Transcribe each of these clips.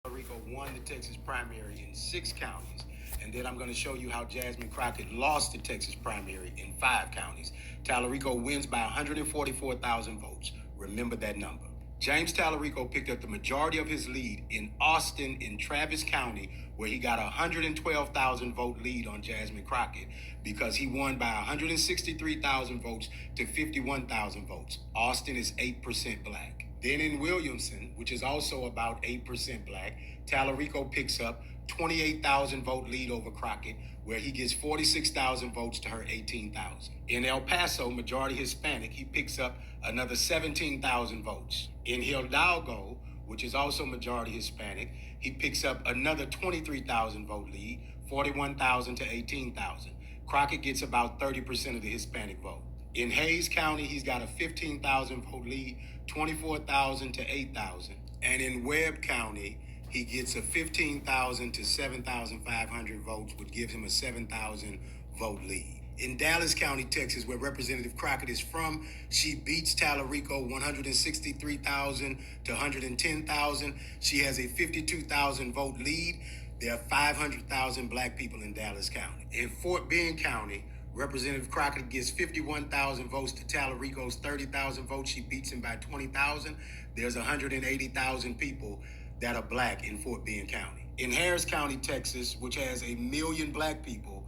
Rico won the Texas primary in 6 counties. And then I'm going to show you how Jasmine Crockett lost the Texas primary in 5 counties. Tallarico wins by 144,000 votes. Remember that number. James Tallarico picked up the majority of his lead in Austin in Travis County, where he got a 112,000 vote lead on Jasmine Crockett because he won by 163,000 votes to 51,000 votes. Austin is 8% black. Then in Williamson, which is also about 8% black, Tallarico picks up 28,000 vote lead over Crockett, where he gets 46,000 votes to her 18,000. In El Paso, majority Hispanic, he picks up another 17,000 votes. In Hidalgo, which is also majority Hispanic, he picks up another 23,000 vote lead, 41,000 to 18,000. Crockett gets about 30% of the Hispanic vote. In Hayes County, he's got a 15,000 vote lead, 24,000 to 8,000. And in Webb County, he gets a 15,000 to 7,500 votes, which gives him a 7,000 vote lead. In Dallas County, Texas, where Representative Crockett is from, she beats Tallarico 163,000 to 110,000. She has a 52,000 vote lead. There are 500,000 black people in Dallas County. In Fort Bend County, Representative Crockett gets 51,000 votes to Tallarico's 30,000 votes. She beats him by 20,000. There's 180,000 people that are black in Fort Bend County. In Harris County, Texas, which has 1 million black people,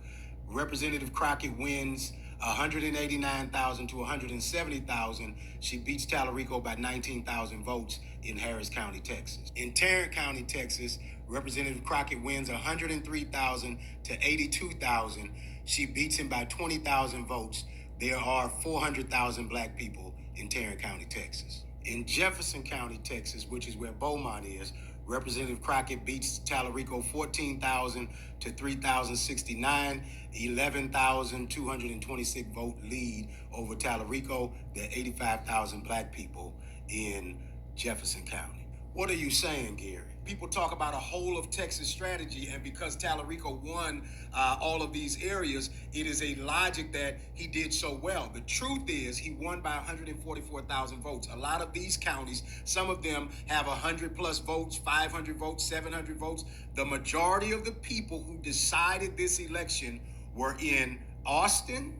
Representative Crockett wins 189,000 to 170,000. She beats Tallarico by 19,000 votes in Harris County, Texas. In Tarrant County, Texas, Representative Crockett wins 103,000 to 82,000. She beats him by 20,000 votes. There are 400,000 black people in Tarrant County, Texas. In Jefferson County, Texas, which is where Beaumont is, Representative Crockett beats Tallarico 14,000 to 3,069, 11,226 vote lead over Tallarico. There are 85,000 black people in Jefferson County. What are you saying, Gary? People talk about a whole of Texas strategy, and because Tallarico won all of these areas, it is a logic that he did so well. The truth is he won by 144,000 votes. A lot of these counties, some of them have 100 plus votes, 500 votes, 700 votes. The majority of the people who decided this election were in Austin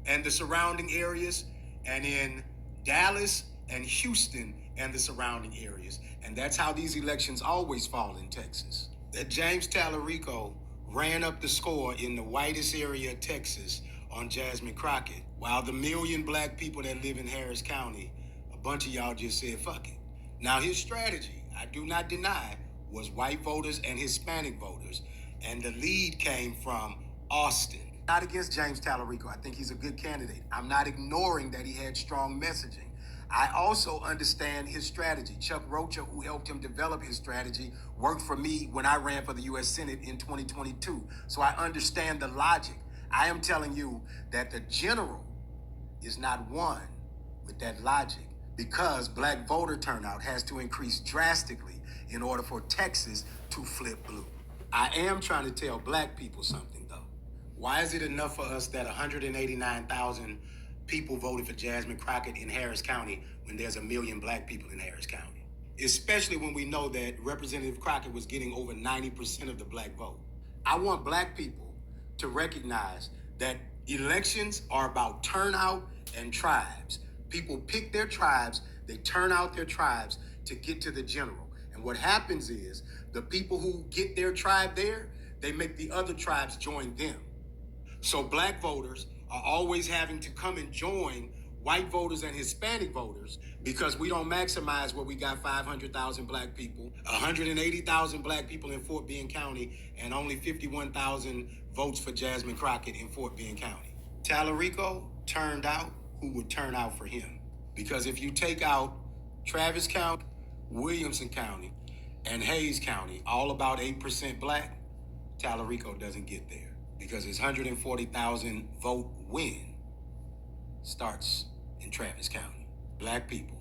and the surrounding areas, and in Dallas and Houston and the surrounding areas. And that's how these elections always fall in Texas. That James Tallarico ran up the score in the whitest area of Texas on Jasmine Crockett, while the 1 million black people that live in Harris County, a bunch of y'all just said, fuck it. Now his strategy, I do not deny, was white voters and Hispanic voters, and the lead came from Austin. Not against James Tallarico. I think he's a good candidate. I'm not ignoring that he had strong messaging. I also understand his strategy. Chuck Rocha, who helped him develop his strategy, worked for me when I ran for the U.S. Senate in 2022. So I understand the logic. I am telling you that the general is not won with that logic because black voter turnout has to increase drastically in order for Texas to flip blue. I am trying to tell black people something, though. Why is it enough for us that 189,000 people voted for Jasmine Crockett in Harris County when there's 1 million black people in Harris County? Especially when we know that Representative Crockett was getting over 90% of the black vote. I want black people to recognize that elections are about turnout and tribes. People pick their tribes, they turn out their tribes to get to the general. And what happens is the people who get their tribe there, they make the other tribes join them. So black voters are always having to come and join white voters and Hispanic voters because we don't maximize where we got 500,000 black people, 180,000 black people in Fort Bend County, and only 51,000 votes for Jasmine Crockett in Fort Bend County. Tallarico turned out who would turn out for him. Because if you take out Travis County, Williamson County, and Hayes County, all about 8% black, Tallarico doesn't get there. Because his 140,000 vote win starts in Travis County. Black people,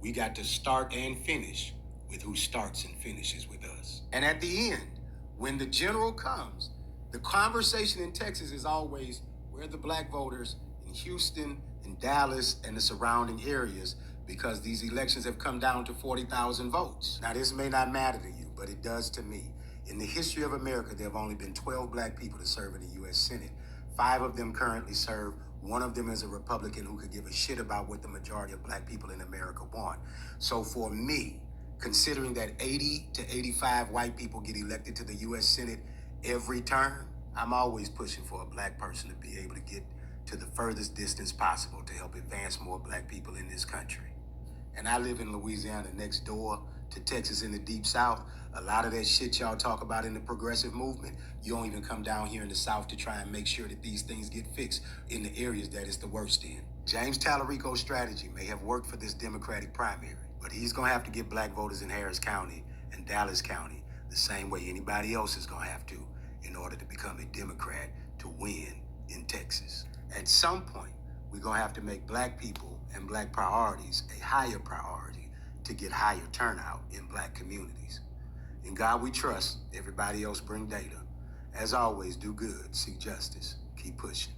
we got to start and finish with who starts and finishes with us. And at the end, when the general comes, the conversation in Texas is always where are the black voters in Houston and Dallas and the surrounding areas, because these elections have come down to 40,000 votes. Now, this may not matter to you, but but it does to me. In the history of America, there have only been 12 black people to serve in the U.S. Senate. 5 of them currently serve. One of them is a Republican who could give a shit about what the majority of black people in America want. So for me, considering that 80 to 85 white people get elected to the U.S. Senate every term, I'm always pushing for a black person to be able to get to the furthest distance possible to help advance more black people in this country. And I live in Louisiana, next door to Texas in the Deep South. A lot of that shit y'all talk about in the progressive movement, you don't even come down here in the South to try and make sure that these things get fixed in the areas that it's the worst in. James Tallarico's strategy may have worked for this Democratic primary, but he's gonna have to get black voters in Harris County and Dallas County the same way anybody else is gonna have to in order to become a Democrat to win in Texas. At some point, we're gonna have to make black people and black priorities a higher priority to get higher turnout in black communities. In God we trust, everybody else bring data. As always, do good, seek justice, keep pushing.